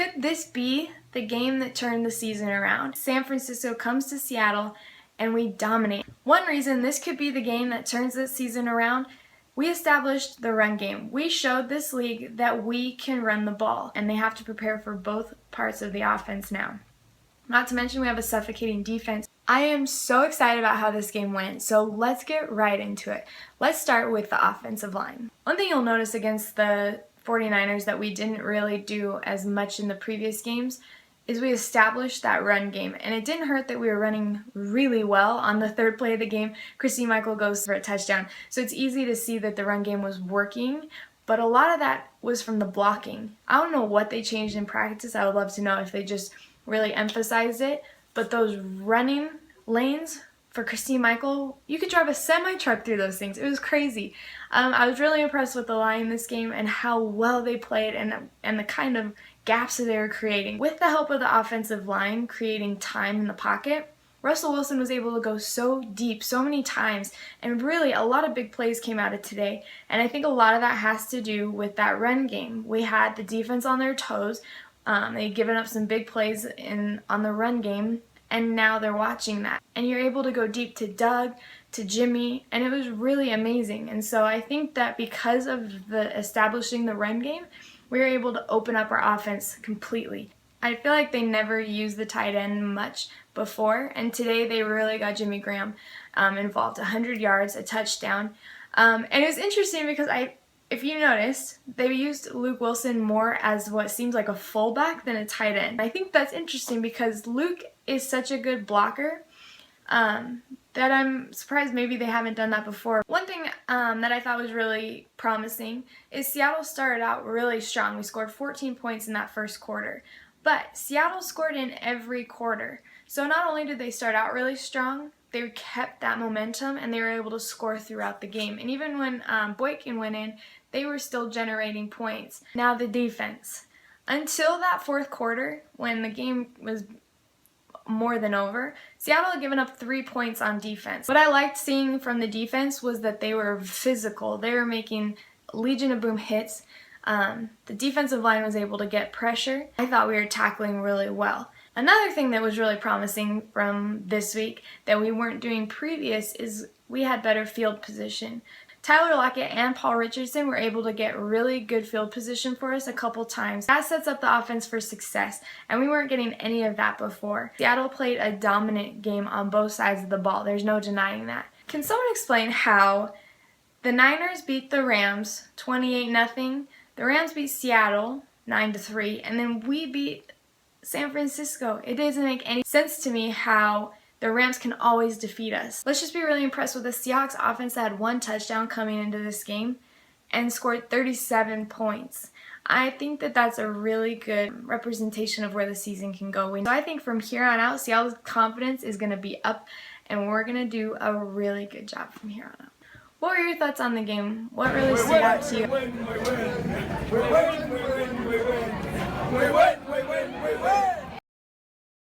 Could this be the game that turned the season around? San Francisco comes to Seattle and we dominate. One reason this could be the game that turns this season around, we established the run game. We showed this league that we can run the ball, and they have to prepare for both parts of the offense now. Not to mention we have a suffocating defense. I am so excited about how this game went, so let's get right into it. Let's start with the offensive line. One thing you'll notice against the 49ers that we didn't really do as much in the previous games is we established that run game, and it didn't hurt that we were running really well. On the third play of the game, Christine Michael goes for a touchdown, so it's easy to see that the run game was working, but a lot of that was from the blocking. I don't know what they changed in practice. I would love to know if they just really emphasized it, but those running lanes for Christine Michael, you could drive a semi-truck through those things. It was crazy. I was really impressed with the line in this game and how well they played and the kind of gaps that they were creating. With the help of the offensive line creating time in the pocket, Russell Wilson was able to go so deep so many times, and really a lot of big plays came out of today, and I think a lot of that has to do with that run game. We had the defense on their toes. They'd given up some big plays on the run game, and now they're watching that. And you're able to go deep to Doug, to Jimmy, and it was really amazing. And so I think that because of the establishing the run game, we were able to open up our offense completely. I feel like they never used the tight end much before, and today they really got Jimmy Graham involved. 100 yards, a touchdown. And it was interesting because if you noticed, they used Luke Wilson more as what seems like a fullback than a tight end. I think that's interesting because Luke is such a good blocker that I'm surprised maybe they haven't done that before. One thing that I thought was really promising is Seattle started out really strong. We scored 14 points in that first quarter, but Seattle scored in every quarter. So not only did they start out really strong, they kept that momentum and they were able to score throughout the game. And even when Boykin went in, they were still generating points. Now the defense. Until that fourth quarter, when the game was more than over, Seattle had given up 3 points on defense. What I liked seeing from the defense was that they were physical. They were making Legion of Boom hits. The defensive line was able to get pressure. I thought we were tackling really well. Another thing that was really promising from this week that we weren't doing previous is we had better field position. Tyler Lockett and Paul Richardson were able to get really good field position for us a couple times. That sets up the offense for success, and we weren't getting any of that before. Seattle played a dominant game on both sides of the ball. There's no denying that. Can someone explain how the Niners beat the Rams 28-0, the Rams beat Seattle 9-3, and then we beat San Francisco? It doesn't make any sense to me how the Rams can always defeat us. Let's just be really impressed with the Seahawks offense that had 1 touchdown coming into this game and scored 37 points. I think that that's a really good representation of where the season can go. So I think from here on out, Seattle's confidence is going to be up, and we're going to do a really good job from here on out. What were your thoughts on the game? What really stood out to you? We win, we win, we win, we win, we win, we win, we win, we win.